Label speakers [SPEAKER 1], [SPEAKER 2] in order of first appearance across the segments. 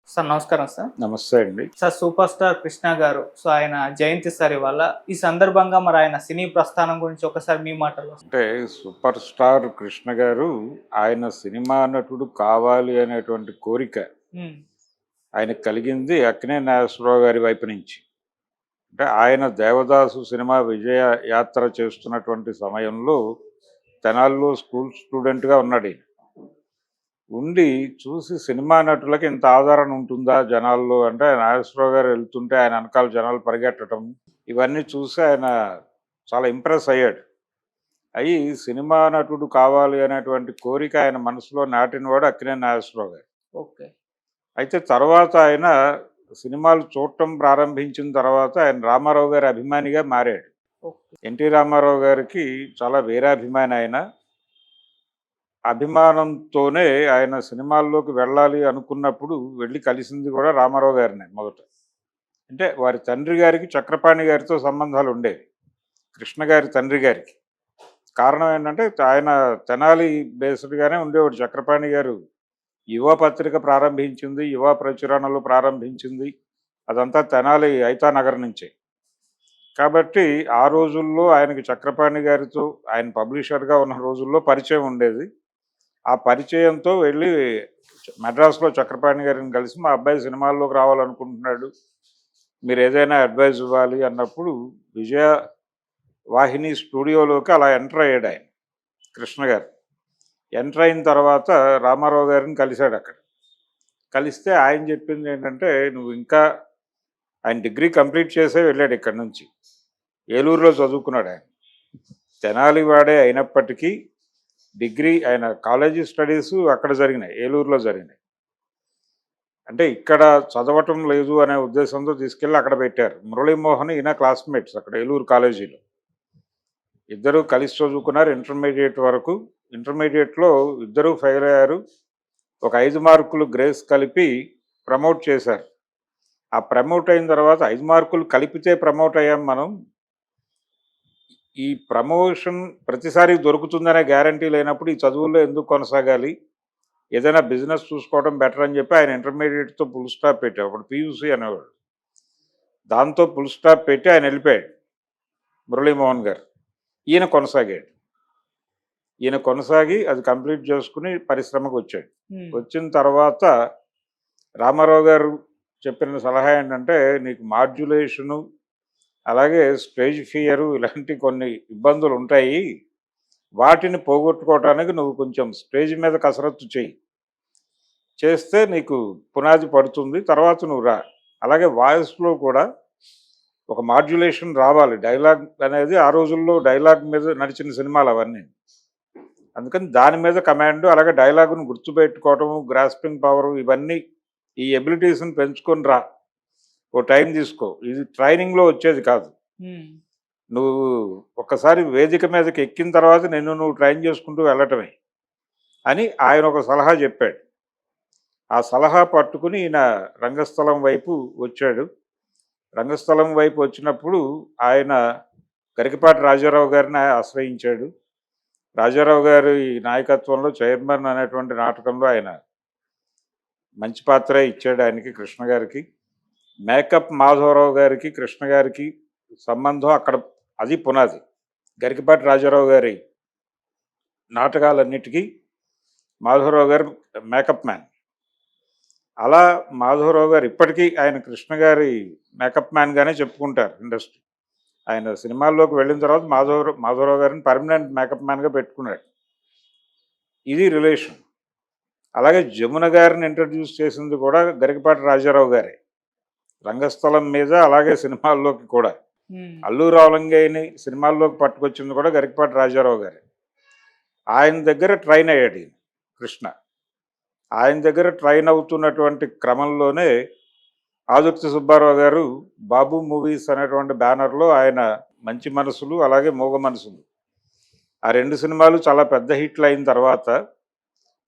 [SPEAKER 1] Sir నమస్కారం sir.
[SPEAKER 2] నమస్తే అండి.
[SPEAKER 1] సార్ 'సూపర్ స్టార్ కృష్ణ' గారు. సో, ఆయన జయంతి సార్ ఇవాళ. ఈ సందర్భంగా మరి ఆయన సినీ ప్రస్థానం గురించి ఒకసారి మీ మాటల్లో.
[SPEAKER 2] అంటే సూపర్ స్టార్ కృష్ణ గారు ఆయన సినిమా నటుడు కావాలి అనేటువంటి కోరిక
[SPEAKER 1] హ్మ్.
[SPEAKER 2] ఆయనకు కలిగింది అక్కినేని నాగేశ్వరరావు గారి వైపు నుంచి. అంటే ఆయన 'దేవదాసు' సినిమా విజయ యాత్ర చేస్తున్నటువంటి సమయంలో తెనాలిలో స్కూల్ స్టూడెంట్‌గా ఉన్నాడు ఈయన. ఉండి చూసి సినిమా నటులకి ఇంత ఆదరణ ఉంటుందా జనాల్లో అంటే నాగేశ్వరరావు గారు వెళ్తుంటే ఆయన వెనకాల జనాలు పరిగెట్టడం ఇవన్నీ చూసి ఆయన చాలా ఇంప్రెస్ అయ్యాడు. అయ్యి సినిమా నటుడు కావాలి అనేటువంటి కోరిక ఆయన మనసులో నాటినవాడు అక్కినేని నాగేశ్వరరావు గారు.
[SPEAKER 1] ఓకే.
[SPEAKER 2] అయితే తర్వాత ఆయన సినిమాలు చూడటం ప్రారంభించిన తర్వాత ఆయన రామారావు గారి అభిమానిగా మారాడు.
[SPEAKER 1] ఓకే.
[SPEAKER 2] ఎన్టీ రామారావు గారికి చాలా వీరాభిమాని ఆయన. అభిమానంతోనే ఆయన సినిమాల్లోకి వెళ్ళాలి అనుకున్నప్పుడు వెళ్ళి కలిసింది కూడా రామారావు గారినే మొదట. అంటే వారి తండ్రి గారికి చక్రపాణి గారితో సంబంధాలు ఉండేవి, కృష్ణ గారి తండ్రి గారికి. కారణం ఏంటంటే ఆయన తెనాలి బేస్డ్గానే ఉండేవాడు. చక్రపాణి గారు యువ పత్రిక ప్రారంభించింది, యువ ప్రచురణలు ప్రారంభించింది అదంతా తెనాలి ఐతానగర్ నుంచే. కాబట్టి ఆ రోజుల్లో ఆయనకి చక్రపాణి గారితో ఆయన పబ్లిషర్గా ఉన్న రోజుల్లో పరిచయం ఉండేది. ఆ పరిచయంతో వెళ్ళి మద్రాసులో చక్రపాణి గారిని కలిసి మా అబ్బాయి సినిమాల్లోకి రావాలనుకుంటున్నాడు, మీరు ఏదైనా అడ్వైజ్ ఇవ్వాలి అన్నప్పుడు విజయ వాహిని స్టూడియోలోకి అలా ఎంటర్ అయ్యాడు ఆయన కృష్ణ గారు. ఎంటర్ అయిన తర్వాత రామారావు గారిని కలిశాడు అక్కడ. కలిస్తే ఆయన చెప్పింది ఏంటంటే, నువ్వు ఇంకా ఆయన డిగ్రీ కంప్లీట్ చేసే వెళ్ళాడు ఇక్కడి నుంచి. ఏలూరులో చదువుకున్నాడు ఆయన. తెనాలి వాడే అయినప్పటికీ డిగ్రీ ఆయన కాలేజీ స్టడీస్ అక్కడ జరిగినాయి, ఏలూరులో జరిగినాయి. అంటే ఇక్కడ చదవటం లేదు అనే ఉద్దేశంతో తీసుకెళ్ళి అక్కడ పెట్టారు. మురళీమోహన్ ఈయన క్లాస్మేట్స్ అక్కడ ఏలూరు కాలేజీలో. ఇద్దరు కలిసి చదువుకున్నారు ఇంటర్మీడియట్ వరకు. ఇంటర్మీడియట్లో ఇద్దరూ ఫెయిల్ అయ్యారు. ఒక 5 మార్కులు గ్రేస్ కలిపి ప్రమోట్ చేశారు. ఆ ప్రమోట్ అయిన తర్వాత 5 మార్కులు కలిపితే ప్రమోట్ అయ్యాం మనం. ఈ ప్రమోషన్ ప్రతిసారి దొరుకుతుందనే గ్యారంటీ లేనప్పుడు ఈ చదువుల్లో ఎందుకు కొనసాగాలి, ఏదైనా బిజినెస్ చూసుకోవడం బెటర్ అని చెప్పి ఆయన ఇంటర్మీడియట్తో ఫుల్ స్టాప్ పెట్టారు. అప్పుడు పీయూసీ అనేవాడు. దాంతో ఫుల్ స్టాప్ పెట్టి ఆయన వెళ్ళిపోయాడు మురళీమోహన్ గారు. ఈయన కొనసాగాడు. ఈయన కొనసాగి అది కంప్లీట్ చేసుకుని పరిశ్రమకు వచ్చాడు. వచ్చిన తర్వాత రామారావు గారు చెప్పిన సలహా ఏంటంటే, నీకు మాడ్యులేషను అలాగే స్టేజ్ ఫియరు ఇలాంటి కొన్ని ఇబ్బందులు ఉంటాయి, వాటిని పోగొట్టుకోవటానికి నువ్వు కొంచెం స్టేజ్ మీద కసరత్తు చేయి, చేస్తే నీకు పునాది పడుతుంది, తర్వాత నువ్వు రా. అలాగే వాయిస్లో కూడా ఒక మాడ్యులేషన్ రావాలి. డైలాగ్ అనేది ఆ రోజుల్లో డైలాగ్ మీద నడిచిన సినిమాలు అవన్నీ. అందుకని దాని మీద కమాండ్, అలాగే డైలాగును గుర్తుపెట్టుకోవటము, గ్రాస్పింగ్ పవరు, ఇవన్నీ ఈ ఎబిలిటీస్ని పెంచుకొని రా, ఓ టైం తీసుకో, ఇది ట్రైనింగ్లో వచ్చేది కాదు. నువ్వు ఒక్కసారి వేదిక మీదకి ఎక్కిన తర్వాత నిన్ను నువ్వు ట్రైన్ చేసుకుంటూ వెళ్ళటమే అని ఆయన ఒక సలహా చెప్పాడు. ఆ సలహా పట్టుకుని ఈయన రంగస్థలం వైపు వచ్చాడు. రంగస్థలం వైపు వచ్చినప్పుడు ఆయన గరికపాటి రాజారావు గారిని ఆశ్రయించాడు. రాజారావు గారి నాయకత్వంలో చైర్మన్ అనేటువంటి నాటకంలో ఆయన మంచి పాత్ర ఇచ్చాడు ఆయనకి, కృష్ణ గారికి. మేకప్ మాధవరావు గారికి కృష్ణ గారికి సంబంధం అక్కడ, అది పునాది. గరికపాటి రాజారావు గారి నాటకాలన్నిటికీ మాధవరావు గారు మేకప్ మ్యాన్. అలా మాధవరావు గారు ఇప్పటికీ ఆయన కృష్ణ గారి మేకప్ మ్యాన్గానే చెప్పుకుంటారు ఇండస్ట్రీ. ఆయన సినిమాల్లోకి వెళ్ళిన తర్వాత మాధవరావు గారిని పర్మనెంట్ మేకప్ మ్యాన్గా పెట్టుకున్నాడు. ఇది రిలేషన్. అలాగే జమున గారిని ఇంట్రడ్యూస్ చేసింది కూడా గరికపాటి రాజారావు గారే, రంగస్థలం మీద అలాగే సినిమాల్లోకి కూడా. అల్లు రావులంగయ్యని సినిమాల్లోకి పట్టుకొచ్చింది కూడా గరికపాటి రాజారావు గారే. ఆయన దగ్గర ట్రైన్ అయ్యాడు ఈయన కృష్ణ. ఆయన దగ్గర ట్రైన్ అవుతున్నటువంటి క్రమంలోనే ఆదుర్తి సుబ్బారావు గారు బాబు మూవీస్ అనేటువంటి బ్యానర్లో ఆయన మంచి మనసులు అలాగే మూగ మనసులు, ఆ 2 సినిమాలు చాలా పెద్ద హిట్లు అయిన తర్వాత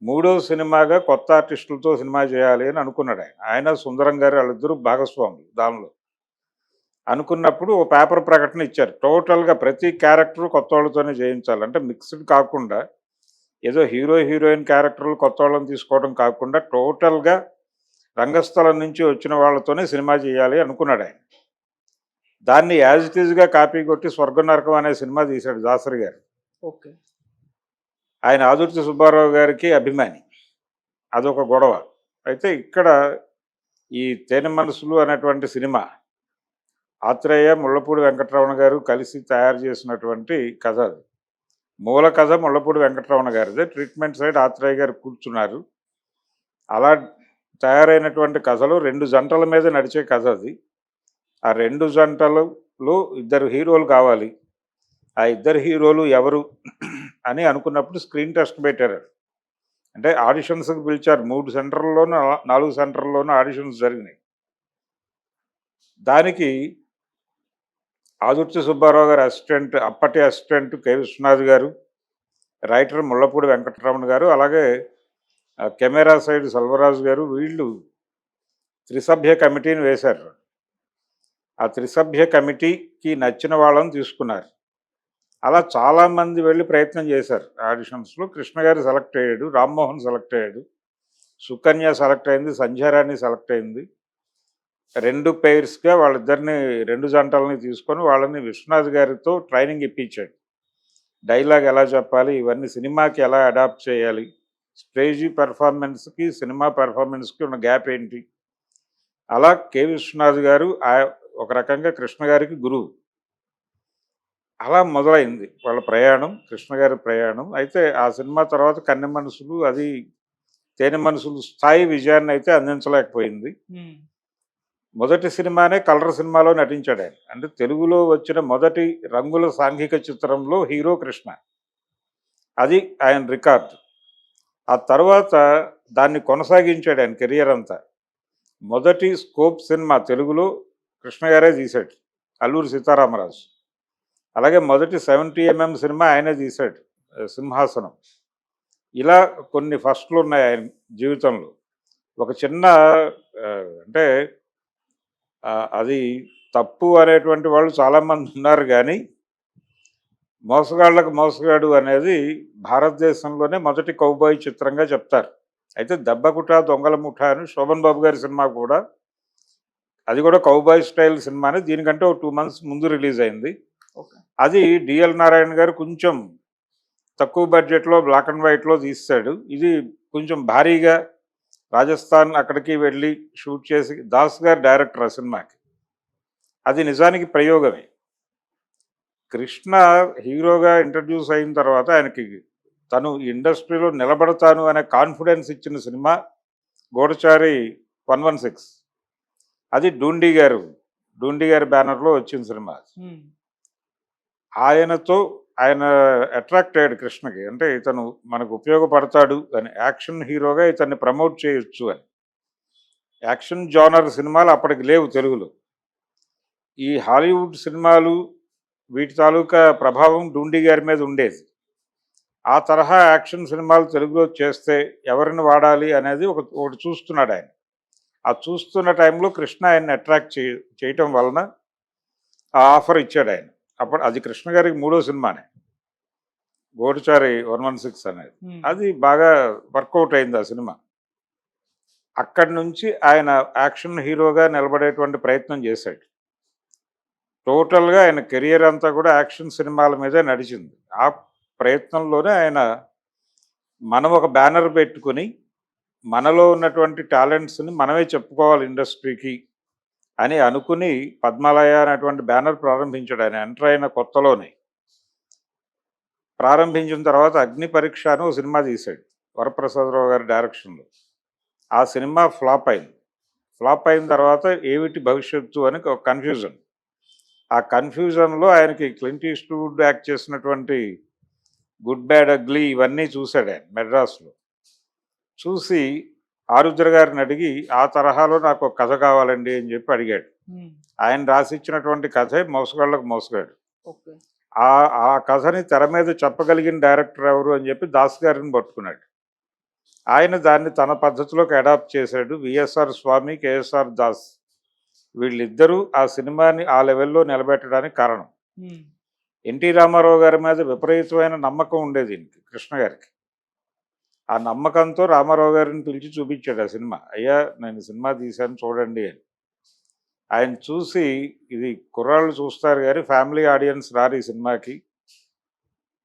[SPEAKER 2] 3వ సినిమాగా కొత్త ఆర్టిస్టులతో సినిమా చేయాలి అని అనుకున్నాడు ఆయన. ఆయన సుందరం గారు వాళ్ళిద్దరూ భాగస్వాములు దానిలో. అనుకున్నప్పుడు ఓ పేపర్ ప్రకటన ఇచ్చారు, టోటల్గా ప్రతి క్యారెక్టర్ కొత్త వాళ్ళతోనే చేయించాలి. అంటే మిక్స్డ్ కాకుండా ఏదో హీరో హీరోయిన్ క్యారెక్టర్లు కొత్త వాళ్ళని తీసుకోవడం కాకుండా టోటల్గా రంగస్థలం నుంచి వచ్చిన వాళ్ళతోనే సినిమా చేయాలి అనుకున్నాడు ఆయన. దాన్ని యాజ్ ఇట్ ఈజ్గా కాపీ కొట్టి స్వర్గ నరకం అనే సినిమా తీశాడు దాసరి గారు.
[SPEAKER 1] ఓకే.
[SPEAKER 2] ఆయన ఆదుర్తి సుబ్బారావు గారికి అభిమాని. అదొక గొడవ. అయితే ఇక్కడ ఈ తేనె మనసులు అనేటువంటి సినిమా ఆత్రేయ, ముళ్ళపూడి వెంకటరమణ గారు కలిసి తయారు చేసినటువంటి కథ అది. మూల కథ ముళ్ళపూడి వెంకటరమణ గారిదే. ట్రీట్మెంట్ సైడ్ ఆత్రేయ గారు కూర్చున్నారు. అలా తయారైనటువంటి కథలో 2 జంటల మీద నడిచే కథ అది. ఆ 2 జంటలలో ఇద్దరు హీరోలు కావాలి. ఆ ఇద్దరు హీరోలు ఎవరు అని అనుకున్నప్పుడు స్క్రీన్ టెస్ట్ పెట్టారు. అంటే ఆడిషన్స్కి పిలిచారు. 3 సెంటర్లలోనూ 4 సెంటర్లలోనూ ఆడిషన్స్ జరిగినాయి. దానికి ఆదుర్తి సుబ్బారావు గారు అసిస్టెంట్, అప్పటి అసిస్టెంట్ కె విశ్వనాథ్ గారు, రైటర్ ముళ్ళపూడి వెంకటరమణ గారు, అలాగే కెమెరా సైడ్ సెల్వరాజు గారు, వీళ్ళు త్రిసభ్య కమిటీని వేశారు. ఆ త్రిసభ్య కమిటీకి నచ్చిన వాళ్ళని తీసుకున్నారు. అలా చాలామంది వెళ్ళి ప్రయత్నం చేశారు ఆడిషన్స్లో. కృష్ణ గారు సెలెక్ట్ అయ్యాడు, రామ్మోహన్ సెలెక్ట్ అయ్యాడు, సుకన్య సెలెక్ట్ అయింది, సంధ్యారాణి సెలెక్ట్ అయింది. 2 పెయిర్స్గా వాళ్ళిద్దరిని 2 జంటలని తీసుకొని వాళ్ళని విశ్వనాథ్ గారితో ట్రైనింగ్ ఇప్పించాడు. డైలాగ్ ఎలా చెప్పాలి, ఇవన్నీ సినిమాకి ఎలా అడాప్ట్ చేయాలి, స్టేజీ పెర్ఫార్మెన్స్కి సినిమా పెర్ఫార్మెన్స్కి ఉన్న గ్యాప్ ఏంటి. అలా కె విశ్వనాథ్ గారు ఒక రకంగా కృష్ణ గారికి గురువు. అలా మొదలైంది వాళ్ళ ప్రయాణం, కృష్ణ గారి ప్రయాణం. అయితే ఆ సినిమా తర్వాత కన్నె మనసులు, అది తేనె మనసులు స్థాయి విజయాన్ని అయితే అందించలేకపోయింది. మొదటి సినిమానే కలర్ సినిమాలో నటించాడు ఆయన. అంటే తెలుగులో వచ్చిన మొదటి రంగుల సాంఘిక చిత్రంలో హీరో కృష్ణ. అది ఆయన రికార్డు. ఆ తర్వాత దాన్ని కొనసాగించాడు ఆయన కెరియర్ అంతా. మొదటి స్కోప్ సినిమా తెలుగులో కృష్ణ గారే తీశాడు, అల్లూరి సీతారామరాజు. అలాగే మొదటి 70mm సినిమా ఆయనే తీశాడు, సింహాసనం. ఇలా కొన్ని ఫస్ట్లు ఉన్నాయి ఆయన జీవితంలో. ఒక చిన్న అంటే అది తప్పు అనేటువంటి వాళ్ళు చాలామంది ఉన్నారు, కానీ మోసగాళ్ళకు మోసగాడు అనేది భారతదేశంలోనే మొదటి కౌబాయ్ చిత్రంగా చెప్తారు. అయితే దెబ్బకుట దొంగల ముఠ అని శోభన్ బాబు గారి సినిమా కూడా, అది కూడా కౌబాయ్ స్టైల్ సినిమానే. దీనికంటే ఒక 2 months ముందు రిలీజ్ అయింది. అది డిఎల్ నారాయణ గారు కొంచెం తక్కువ బడ్జెట్లో బ్లాక్ అండ్ వైట్లో తీస్తాడు. ఇది కొంచెం భారీగా రాజస్థాన్ అక్కడికి వెళ్ళి షూట్ చేసి, దాస్ గారు డైరెక్టర్ ఆ సినిమాకి. అది నిజానికి ప్రయోగమే. కృష్ణ హీరోగా ఇంట్రడ్యూస్ అయిన తర్వాత ఆయనకి తను ఇండస్ట్రీలో నిలబడతాను అనే కాన్ఫిడెన్స్ ఇచ్చిన సినిమా గూఢచారి 116. అది డూండి గారి బ్యానర్లో వచ్చిన సినిమా. ఆయన అట్రాక్ట్ అయ్యాడు కృష్ణకి. అంటే ఇతను మనకు ఉపయోగపడతాడు అని, యాక్షన్ హీరోగా ఇతన్ని ప్రమోట్ చేయొచ్చు అని. యాక్షన్ జానర్ సినిమాలు అప్పటికి లేవు తెలుగులో. ఈ హాలీవుడ్ సినిమాలు వీటి తాలూకా ప్రభావం డూండి గారి మీద ఉండేది. ఆ తరహా యాక్షన్ సినిమాలు తెలుగులో చేస్తే ఎవరిని వాడాలి అనేది ఒకటి చూస్తున్నాడు ఆయన. ఆ చూస్తున్న టైంలో కృష్ణ ఆయన్ని అట్రాక్ట్ చేయటం వలన ఆ ఆఫర్ ఇచ్చాడు ఆయన. అప్పుడు అది కృష్ణ గారికి 3వ సినిమానే, గూఢచారి 116 అనేది. అది బాగా వర్కౌట్ అయింది ఆ సినిమా. అక్కడి నుంచి ఆయన యాక్షన్ హీరోగా నిలబడేటువంటి ప్రయత్నం చేశాడు. టోటల్గా ఆయన కెరియర్ అంతా కూడా యాక్షన్ సినిమాల మీదే నడిచింది. ఆ ప్రయత్నంలోనే ఆయన మనం ఒక బ్యానర్ పెట్టుకుని మనలో ఉన్నటువంటి టాలెంట్స్ని మనమే చెప్పుకోవాలి ఇండస్ట్రీకి అని అనుకుని పద్మాలయ అనేటువంటి బ్యానర్ ప్రారంభించాడు ఆయన ఎంటర్ అయిన కొత్తలోనే. ప్రారంభించిన తర్వాత అగ్ని పరీక్ష అని ఒక సినిమా తీశాడు వరప్రసాదరావు గారి డైరెక్షన్లో. ఆ సినిమా ఫ్లాప్ అయింది. ఫ్లాప్ అయిన తర్వాత ఏమిటి భవిష్యత్తు అని ఒక కన్ఫ్యూజన్. ఆ కన్ఫ్యూజన్లో ఆయనకి క్లింట్ ఈస్ట్వుడ్ యాక్ట్ చేసినటువంటి గుడ్ బ్యాడ్ అగ్లీ ఇవన్నీ చూశాడు ఆయన మెడ్రాస్లో. చూసి ఆరుద్ర గారిని అడిగి ఆ తరహాలో నాకు ఒక కథ కావాలండి అని చెప్పి అడిగాడు. ఆయన రాసిచ్చినటువంటి కథే మోసగాళ్ళకు మోసగాడు. ఆ కథని తెర మీద చెప్పగలిగిన డైరెక్టర్ ఎవరు అని చెప్పి దాస్ గారిని పట్టుకున్నాడు. ఆయన దాన్ని తన పద్ధతిలోకి అడాప్ట్ చేశాడు. విఎస్ఆర్ స్వామి, కేఎస్ఆర్ దాస్ వీళ్ళిద్దరూ ఆ సినిమాని ఆ లెవెల్లో నిలబెట్టడానికి కారణం. ఎన్టీ రామారావు గారి మీద విపరీతమైన నమ్మకం ఉండేది కృష్ణ గారికి. ఆ నమ్మకంతో రామారావు గారిని పిలిచి చూపించాడు ఆ సినిమా. అయ్యా నేను సినిమా తీశాను చూడండి అని. ఆయన చూసి ఇది కుర్రాళ్ళు చూస్తారు కానీ ఫ్యామిలీ ఆడియన్స్ రారు ఈ సినిమాకి,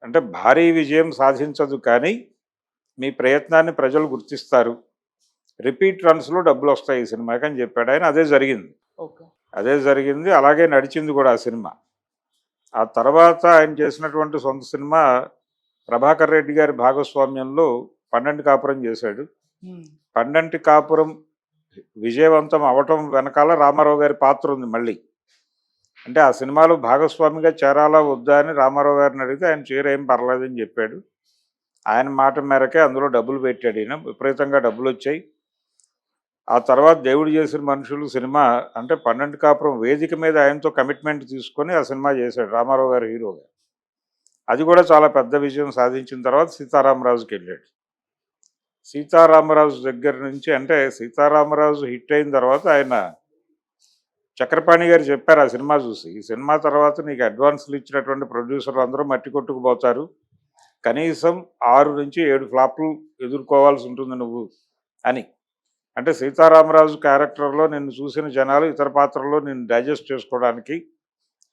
[SPEAKER 2] అంటే భారీ విజయం సాధించదు కానీ మీ ప్రయత్నాన్ని ప్రజలు గుర్తిస్తారు, రిపీట్ రన్స్లో డబ్బులు వస్తాయి ఈ సినిమాకి అని చెప్పాడు ఆయన. అదే జరిగింది.
[SPEAKER 1] ఓకే.
[SPEAKER 2] అదే జరిగింది, అలాగే నడిచింది కూడా ఆ సినిమా. ఆ తర్వాత ఆయన చేసినటువంటి సొంత సినిమా ప్రభాకర్ రెడ్డి గారి భాగస్వామ్యంలో 12 కాపురం చేశాడు. 12 కాపురం విజయవంతం అవటం వెనకాల రామారావు గారి పాత్ర ఉంది మళ్ళీ. అంటే ఆ సినిమాలో భాగస్వామిగా చేరాలా వద్దా అని రామారావు గారిని అడిగితే ఆయన చేరేం పర్లేదని చెప్పాడు. ఆయన మాట మేరకే అందులో డబ్బులు పెట్టాడు ఈయన. విపరీతంగా డబ్బులు వచ్చాయి. ఆ తర్వాత దేవుడు చేసిన మనుషులు సినిమా, అంటే 12 కాపురం వేదిక మీద ఆయనతో కమిట్మెంట్ తీసుకొని ఆ సినిమా చేశాడు రామారావు గారు హీరోగా. అది కూడా చాలా పెద్ద విజయం సాధించిన తర్వాత సీతారామరాజుకి వెళ్ళాడు. సీతారామరాజు దగ్గర నుంచి, అంటే సీతారామరాజు హిట్ అయిన తర్వాత ఆయన చక్రపాణి గారు చెప్పారు ఆ సినిమా చూసి, ఈ సినిమా తర్వాత నీకు అడ్వాన్స్లు ఇచ్చినటువంటి ప్రొడ్యూసర్లు అందరూ మట్టి కొట్టుకుపోతారు, కనీసం 6 నుంచి 7 ఫ్లాప్లు ఎదుర్కోవాల్సి ఉంటుంది నువ్వు అని. అంటే సీతారామరాజు క్యారెక్టర్లో నిన్ను చూసిన జనాలు ఇతర పాత్రల్లో నిన్ను డైజెస్ట్ చేసుకోవడానికి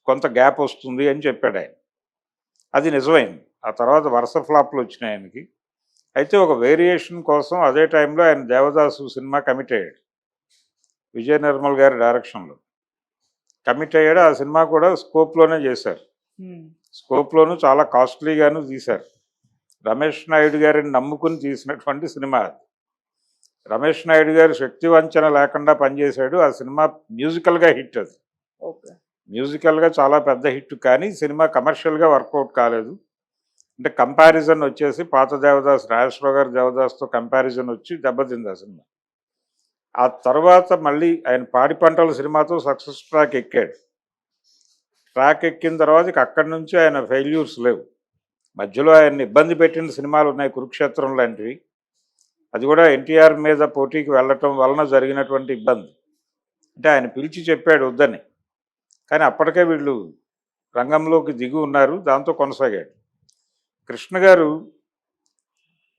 [SPEAKER 2] కొంత గ్యాప్ వస్తుంది అని చెప్పాడు ఆయన. అది నిజమైంది. ఆ తర్వాత వరుస ఫ్లాప్లు వచ్చినాయి ఆయనకి. అయితే ఒక వేరియేషన్ కోసం అదే టైంలో ఆయన దేవదాసు సినిమా కమిట్ అయ్యాడు, విజయ నిర్మల్ గారి డైరెక్షన్లో కమిట్ అయ్యాడు. ఆ సినిమా కూడా స్కోప్లోనే చేశారు. స్కోప్లోనూ చాలా కాస్ట్లీగాను తీశారు. రమేష్ నాయుడు గారిని నమ్ముకుని తీసినటువంటి సినిమా అది. రమేష్ నాయుడు గారు శక్తి వంచన లేకుండా పనిచేశాడు. ఆ సినిమా మ్యూజికల్గా హిట్. అది మ్యూజికల్గా చాలా పెద్ద హిట్, కానీ సినిమా కమర్షియల్గా వర్కౌట్ కాలేదు. అంటే కంపారిజన్ వచ్చేసి పాత దేవదాస్, నాగేశ్వరరావు గారి దేవదాస్తో కంపారిజన్ వచ్చి దెబ్బతింది ఆ సినిమా. ఆ తర్వాత మళ్ళీ ఆయన పాడి పంటల సినిమాతో సక్సెస్ ట్రాక్ ఎక్కాడు. ట్రాక్ ఎక్కిన తర్వాత ఇక అక్కడి నుంచి ఆయన ఫెయిల్యూర్స్ లేవు. మధ్యలో ఆయన్ని ఇబ్బంది పెట్టిన సినిమాలు ఉన్నాయి, కురుక్షేత్రం లాంటివి. అది కూడా ఎన్టీఆర్ మీద పోటీకి వెళ్ళటం వలన జరిగినటువంటి ఇబ్బంది. అంటే ఆయన పిలిచి చెప్పాడు వద్దని, కానీ అప్పటికే వీళ్ళు రంగంలోకి దిగి ఉన్నారు, దాంతో కొనసాగాడు. కృష్ణ గారు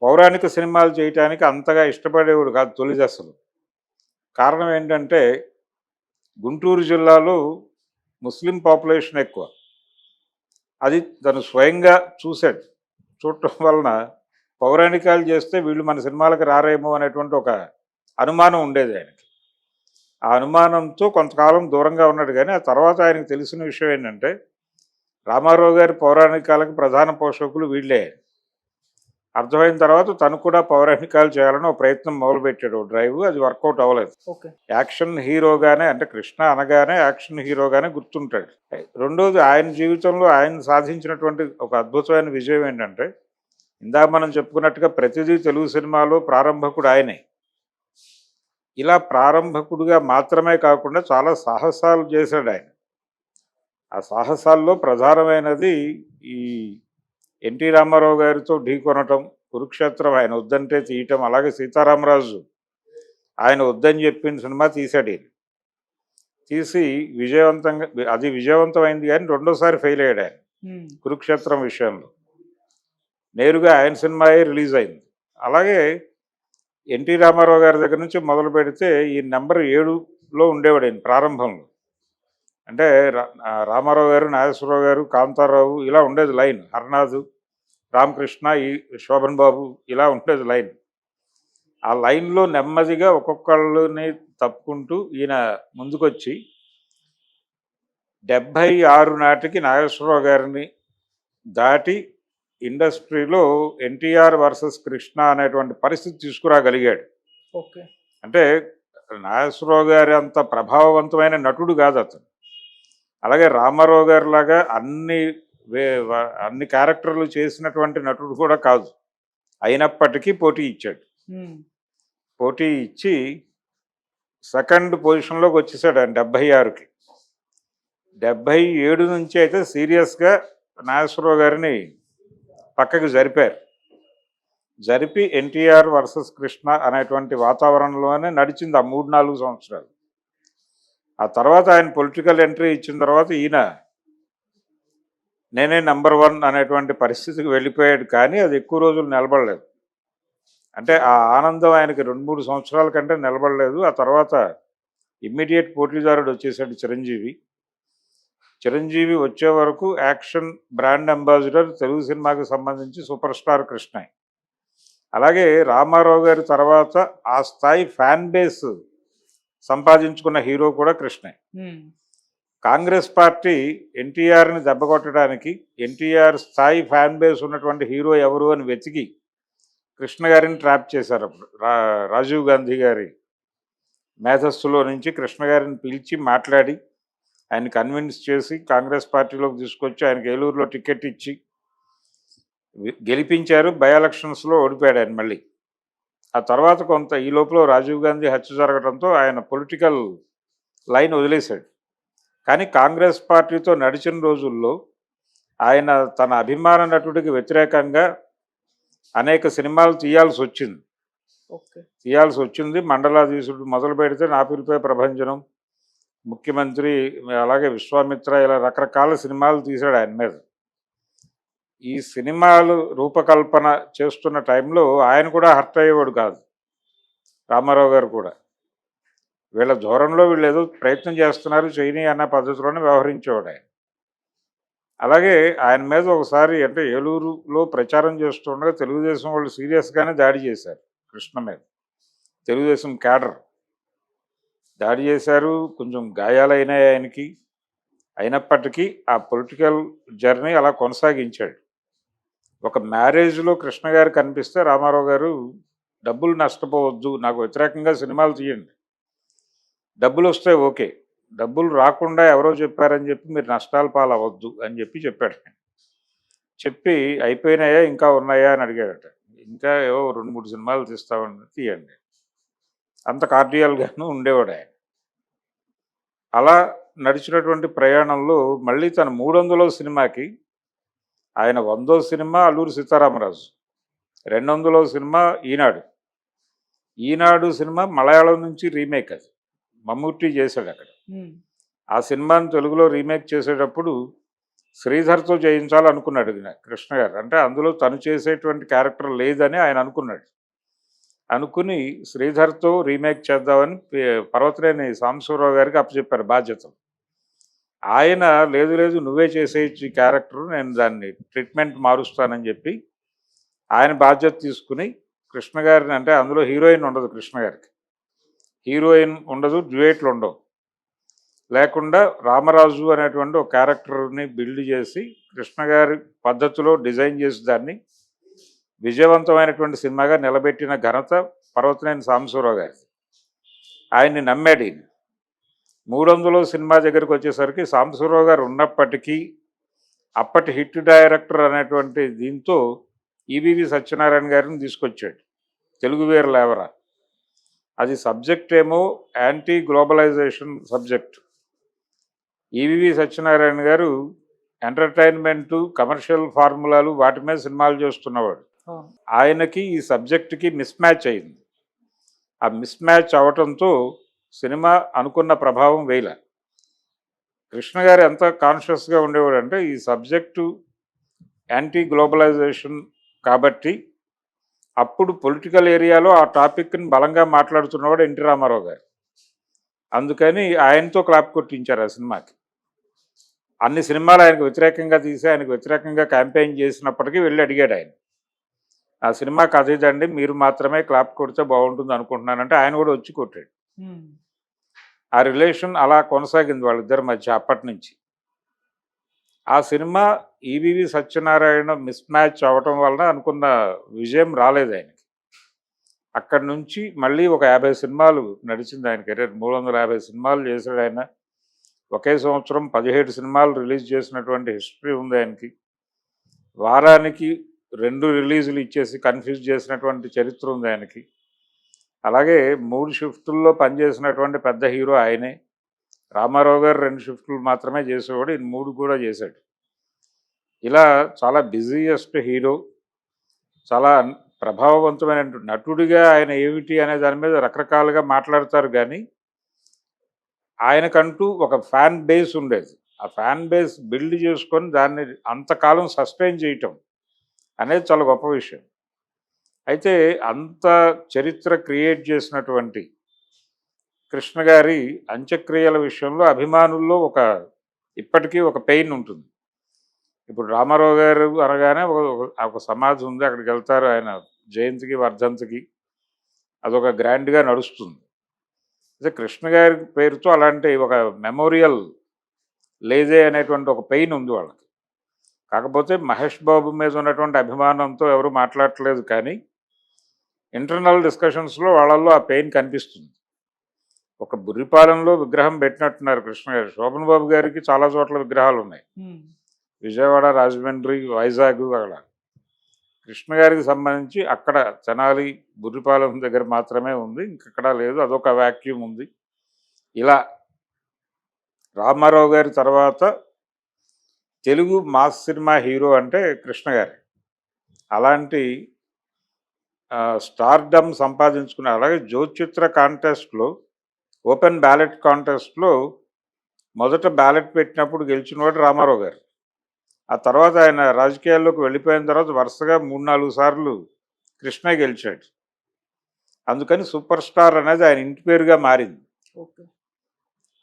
[SPEAKER 2] పౌరాణిక సినిమాలు చేయటానికి అంతగా ఇష్టపడేవాడు కాదు తొలి దశలో. కారణం ఏంటంటే గుంటూరు జిల్లాలో ముస్లిం పాపులేషన్ ఎక్కువ. అది తను స్వయంగా చూశాడు. చూడటం వలన పౌరాణికాలు చేస్తే వీళ్ళు మన సినిమాలకు రారేమో అనేటువంటి ఒక అనుమానం ఉండేది ఆయనకి. ఆ అనుమానంతో కొంతకాలం దూరంగా ఉన్నాడు. కానీ ఆ తర్వాత ఆయనకు తెలిసిన విషయం ఏంటంటే రామారావు గారి పౌరాణికాలకు ప్రధాన పోషకులు వీళ్ళే. అర్థమైన తర్వాత తను కూడా పౌరాణికాలు చేయాలని ఒక ప్రయత్నం మొదలుపెట్టాడు, డ్రైవ్. అది వర్కౌట్ అవ్వలేదు. యాక్షన్ హీరోగానే, అంటే కృష్ణ అనగానే యాక్షన్ హీరోగానే గుర్తుంటాడు. రెండోది ఆయన జీవితంలో ఆయన సాధించినటువంటి ఒక అద్భుతమైన విజయం ఏంటంటే, ఇందాక మనం చెప్పుకున్నట్టుగా ప్రతిదీ తెలుగు సినిమాలో ప్రారంభకుడు ఆయనే. ఇలా ప్రారంభకుడుగా మాత్రమే కాకుండా చాలా సాహసాలు చేశాడు ఆయన. ఆ సాహసాల్లో ప్రధానమైనది ఈ ఎన్టీ రామారావు గారితో ఢీకొనటం, కురుక్షేత్రం ఆయన వద్దంటే తీయటం, అలాగే సీతారామరాజు ఆయన వద్దని చెప్పిన సినిమా తీశాడు ఈయన. తీసి విజయవంతంగా, అది విజయవంతమైంది కానీ రెండోసారి ఫెయిల్ అయ్యాడు ఆయన కురుక్షేత్రం విషయంలో. నేరుగా ఆయన సినిమాయే రిలీజ్ అయింది. అలాగే ఎన్టీ రామారావు గారి దగ్గర నుంచి మొదలు పెడితే ఈ నెంబర్ 7లో ఉండేవాడు ఆయన ప్రారంభంలో. అంటే రామారావు గారు, నాగేశ్వరరావు గారు, కాంతారావు ఇలా ఉండేది లైన్. హర్నాథ్, రామకృష్ణ, ఈ శోభన్ బాబు ఇలా ఉండేది లైన్. ఆ లైన్లో నెమ్మదిగా ఒక్కొక్కళ్ళని తప్పుకుంటూ ఈయన ముందుకొచ్చి 76 నాటికి నాగేశ్వరరావు గారిని దాటి ఇండస్ట్రీలో ఎన్టీఆర్ వర్సెస్ కృష్ణ అనేటువంటి పరిస్థితి తీసుకురాగలిగాడు. అంటే నాగేశ్వరరావు గారి అంత ప్రభావవంతమైన నటుడు కాదు అతను. అలాగే రామారావు గారి లాగా అన్ని క్యారెక్టర్లు చేసినటువంటి నటుడు కూడా కాదు. అయినప్పటికీ పోటీ ఇచ్చాడు. పోటీ ఇచ్చి సెకండ్ పొజిషన్లోకి వచ్చేసాడు ఆయన 76కి. 77 నుంచి అయితే సీరియస్గా నాగేశ్వరరావు గారిని పక్కకి జరిపారు. జరిపి ఎన్టీఆర్ వర్సెస్ కృష్ణ అనేటువంటి వాతావరణంలోనే నడిచింది ఆ 3-4 సంవత్సరాలు. ఆ తర్వాత ఆయన పొలిటికల్ ఎంట్రీ ఇచ్చిన తర్వాత ఈయన నేనే నంబర్ 1 అనేటువంటి పరిస్థితికి వెళ్ళిపోయాడు. కానీ అది ఎక్కువ రోజులు నిలబడలేదు. అంటే ఆ ఆనందం ఆయనకి 2-3 సంవత్సరాల కంటే నిలబడలేదు. ఆ తర్వాత ఇమ్మీడియేట్ పోటీదారుడు వచ్చేసాడు చిరంజీవి. చిరంజీవి వచ్చే వరకు యాక్షన్ బ్రాండ్ అంబాసిడర్ తెలుగు సినిమాకి సంబంధించి సూపర్ స్టార్ కృష్ణ. అలాగే రామారావు గారి తర్వాత ఆ స్థాయి ఫ్యాన్ బేస్ సంపాదించుకున్న హీరో కూడా కృష్ణే. కాంగ్రెస్ పార్టీ ఎన్టీఆర్ని దెబ్బకొట్టడానికి ఎన్టీఆర్ స్థాయి ఫ్యాన్ బేస్ ఉన్నటువంటి హీరో ఎవరు అని వెతికి కృష్ణ గారిని ట్రాప్ చేశారు. అప్పుడు రాజీవ్ గాంధీ గారి మేధస్సులో నుంచి కృష్ణ గారిని పిలిచి మాట్లాడి ఆయన కన్విన్స్ చేసి కాంగ్రెస్ పార్టీలోకి తీసుకొచ్చి ఆయనకి ఏలూరులో టికెట్ ఇచ్చి గెలిపించారు. బై ఎలక్షన్స్లో ఓడిపోయాడు ఆయన మళ్ళీ. ఆ తర్వాత కొంత ఈ లోపల రాజీవ్ గాంధీ హత్య జరగడంతో ఆయన పొలిటికల్ లైన్ వదిలేశాడు. కానీ కాంగ్రెస్ పార్టీతో నడిచిన రోజుల్లో ఆయన తన అభిమాన నటుడికి వ్యతిరేకంగా అనేక సినిమాలు తీయాల్సి వచ్చింది. మండలాధీశుడు మొదలు పెడితే నా పిలిపే ప్రభంజనం, ముఖ్యమంత్రి, అలాగే విశ్వామిత్ర, ఇలా రకరకాల సినిమాలు తీశాడు ఆయన మీద. ఈ సినిమాలు రూపకల్పన చేస్తున్న టైంలో ఆయన కూడా హర్ట్ అయ్యేవాడు కాదు, రామారావు గారు కూడా. వీళ్ళ ధోరణిలో వీళ్ళు ఏదో ప్రయత్నం చేస్తున్నారు చేయని అన్న పద్ధతిలోనే వ్యవహరించేవాడు ఆయన. అలాగే ఆయన మీద ఒకసారి అంటే ఏలూరులో ప్రచారం చేస్తుండగా తెలుగుదేశం వాళ్ళు సీరియస్గానే దాడి చేశారు కృష్ణ మీద. తెలుగుదేశం క్యాడర్ దాడి చేశారు, కొంచెం గాయాలైనాయి ఆయనకి. అయినప్పటికీ ఆ పొలిటికల్ జర్నీ అలా కొనసాగించాడు. ఒక మ్యారేజ్లో కృష్ణ గారు కనిపిస్తే రామారావు గారు డబ్బులు నష్టపోవద్దు, నాకు వ్యతిరేకంగా సినిమాలు తీయండి, డబ్బులు వస్తే ఓకే, డబ్బులు రాకుండా ఎవరో చెప్పారని చెప్పి మీరు నష్టాల పాలవద్దు అని చెప్పాడు. చెప్పి అయిపోయినాయా ఇంకా ఉన్నాయా అని అడిగాడట. ఇంకా ఏవో 2-3 సినిమాలు తీస్తామని, తీయండి. అంత కార్డియల్గాను ఉండేవాడు ఆయన. అలా నడిచినటువంటి ప్రయాణంలో మళ్ళీ తన 300వ సినిమాకి, ఆయన 100వ సినిమా అల్లూరి సీతారామరాజు, 200వ సినిమా ఈనాడు సినిమా మలయాళం నుంచి రీమేక్. అది మమ్మూటి చేశాడు అక్కడ. ఆ సినిమాని తెలుగులో రీమేక్ చేసేటప్పుడు శ్రీధర్తో చేయించాలనుకున్నాడు కృష్ణ గారు. అంటే అందులో తను చేసేటువంటి క్యారెక్టర్ లేదని ఆయన అనుకుని శ్రీధర్తో రీమేక్ చేద్దామని పర్వతనేని సాంబశివరావు గారికి అప్పచెప్పారు బాధ్యతలు. ఆయన లేదు నువ్వే చేసేయచ్చు ఈ క్యారెక్టర్, నేను దాన్ని ట్రీట్మెంట్ మారుస్తానని చెప్పి ఆయన బాధ్యత తీసుకుని కృష్ణ గారిని, అంటే అందులో హీరోయిన్ ఉండదు కృష్ణ గారికి, హీరోయిన్ ఉండదు, డ్యూయేట్లు ఉండవు, లేకుండా రామరాజు అనేటువంటి ఒక క్యారెక్టర్ని బిల్డ్ చేసి కృష్ణ గారి పద్ధతిలో డిజైన్ చేసి దాన్ని విజయవంతమైనటువంటి సినిమాగా నిలబెట్టిన ఘనత పర్వతనేని సాంబశివరావు గారి. ఆయన్ని నమ్మాడు ఈయన. 300వ సినిమా దగ్గరికి వచ్చేసరికి సాంబశివరావు గారు ఉన్నప్పటికీ అప్పటి హిట్ డైరెక్టర్ అనేటువంటి దీంతో ఈవీవి సత్యనారాయణ గారిని తీసుకొచ్చాడు, తెలుగు వీర లేవరా. అది సబ్జెక్ట్ ఏమో anti globalisation subject. EVV Satyanarayana గారు ఎంటర్టైన్మెంటు, కమర్షియల్ ఫార్ములాలు వాటి మీద సినిమాలు చేస్తున్నవాడు. ఆయనకి ఈ సబ్జెక్టుకి మిస్ మ్యాచ్ అయింది. ఆ మిస్ మ్యాచ్ అవటంతో సినిమా అనుకున్న ప్రభావం వేయలే. కృష్ణ గారు ఎంత కాన్షియస్గా ఉండేవాడు అంటే ఈ సబ్జెక్టు యాంటీ గ్లోబలైజేషన్ కాబట్టి అప్పుడు పొలిటికల్ ఏరియాలో ఆ టాపిక్ని బలంగా మాట్లాడుతున్నవాడు ఎన్టీ రామారావు గారు. అందుకని ఆయనతో క్లాప్ కొట్టించారు ఆ సినిమాకి. అన్ని సినిమాలు ఆయనకు వ్యతిరేకంగా తీసి ఆయనకు వ్యతిరేకంగా క్యాంపెయిన్ చేసినప్పటికీ వెళ్ళి అడిగాడు ఆయన, ఆ సినిమా కథ ఇదండి, మీరు మాత్రమే క్లాప్ కొడితే బాగుంటుంది అనుకుంటున్నానంటే ఆయన కూడా వచ్చి కొట్టాడు. ఆ రిలేషన్ అలా కొనసాగింది వాళ్ళిద్దరి మధ్య అప్పటి నుంచి. ఆ cinema EVV Satyanarayana miss match అవటం వలన అనుకున్న విజయం రాలేదు ఆయనకి. అక్కడి నుంచి మళ్ళీ ఒక 50 సినిమాలు నడిచింది ఆయన కెరీర్. 350 సినిమాలు చేశాడు ఆయన. ఒకే సంవత్సరం 17 సినిమాలు రిలీజ్ చేసినటువంటి హిస్టరీ ఉంది ఆయనకి. వారానికి 2 రిలీజులు ఇచ్చేసి కన్ఫ్యూజ్ చేసినటువంటి చరిత్ర ఉంది ఆయనకి. అలాగే 3 షిఫ్టుల్లో పనిచేసినటువంటి పెద్ద హీరో ఆయనే. రామారావు గారు 2 షిఫ్టులు మాత్రమే చేసేవాడు, ఈయన 3 కూడా చేశాడు. ఇలా చాలా బిజీయెస్ట్ హీరో, చాలా ప్రభావవంతమైన నటుడిగా ఆయన ఏమిటి అనే దాని మీద రకరకాలుగా మాట్లాడతారు. కానీ ఆయనకంటూ ఒక ఫ్యాన్ బేస్ ఉండేది. ఆ ఫ్యాన్ బేస్ బిల్డ్ చేసుకొని దాన్ని అంతకాలం సస్టైన్ చేయటం అనేది చాలా గొప్ప విషయం. అయితే అంత చరిత్ర క్రియేట్ చేసినటువంటి కృష్ణ గారి అంత్యక్రియల విషయంలో అభిమానుల్లో ఇప్పటికీ ఒక పెయిన్ ఉంటుంది. ఇప్పుడు రామారావు గారు అనగానే ఒక సమాధి ఉంది, అక్కడికి వెళ్తారు, ఆయన జయంతికి వర్ధంతికి అదొక గ్రాండ్గా నడుస్తుంది. అయితే కృష్ణ గారి పేరుతో అలాంటి ఒక మెమోరియల్ లేదే అనేటువంటి ఒక పెయిన్ ఉంది వాళ్ళకి. కాకపోతే మహేష్ బాబు మీద ఉన్నటువంటి అభిమానంతో ఎవరు మాట్లాడట్లేదు, కానీ ఇంటర్నల్ డిస్కషన్స్లో వాళ్ళల్లో ఆ పెయిన్ కనిపిస్తుంది. ఒక బుర్రిపాలెంలో విగ్రహం పెట్టినట్టున్నారు కృష్ణ గారు. శోభన్ బాబు గారికి చాలా చోట్ల విగ్రహాలు ఉన్నాయి, విజయవాడ, రాజమండ్రి, వైజాగ్. అక్కడ కృష్ణ గారికి సంబంధించి అక్కడ తెనాలి, బుర్రిపాలెం దగ్గర మాత్రమే ఉంది, ఇంకెక్కడా లేదు. అదొక వ్యాక్యూమ్ ఉంది. ఇలా రామారావు గారి తర్వాత తెలుగు మాస్ సినిమా హీరో అంటే కృష్ణ గారే. అలాంటి స్టార్డమ్ సంపాదించుకున్న, అలాగే జ్యోతిచిత్ర కాంటెస్ట్లో, ఓపెన్ బ్యాలెట్ కాంటెస్ట్లో మొదట బ్యాలెట్ పెట్టినప్పుడు గెలిచినవాడు రామారావు గారు. ఆ తర్వాత ఆయన రాజకీయాల్లోకి వెళ్ళిపోయిన తర్వాత వరుసగా 3-4 సార్లు కృష్ణ గెలిచాడు. అందుకని సూపర్ స్టార్ అనేది ఆయన ఇంటి పేరుగా మారింది.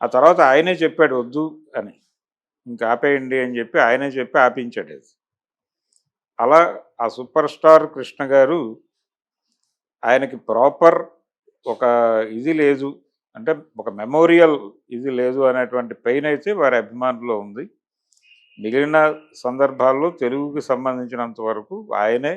[SPEAKER 2] ఆ తర్వాత ఆయనే చెప్పాడు వద్దు అని, ఇంకా ఆపేయండి అని చెప్పి ఆయనే చెప్పి ఆపించాడు అది. అలా ఆ సూపర్ స్టార్ కృష్ణ గారు, ఆయనకి ప్రాపర్ ఒక ఇది లేదు, అంటే ఒక మెమోరియల్ ఇది లేదు అనేటువంటి పెయిన్ అయితే వారి అభిమానుల్లో ఉంది. మిగిలిన సందర్భాల్లో తెలుగుకి సంబంధించినంత వరకు ఆయనే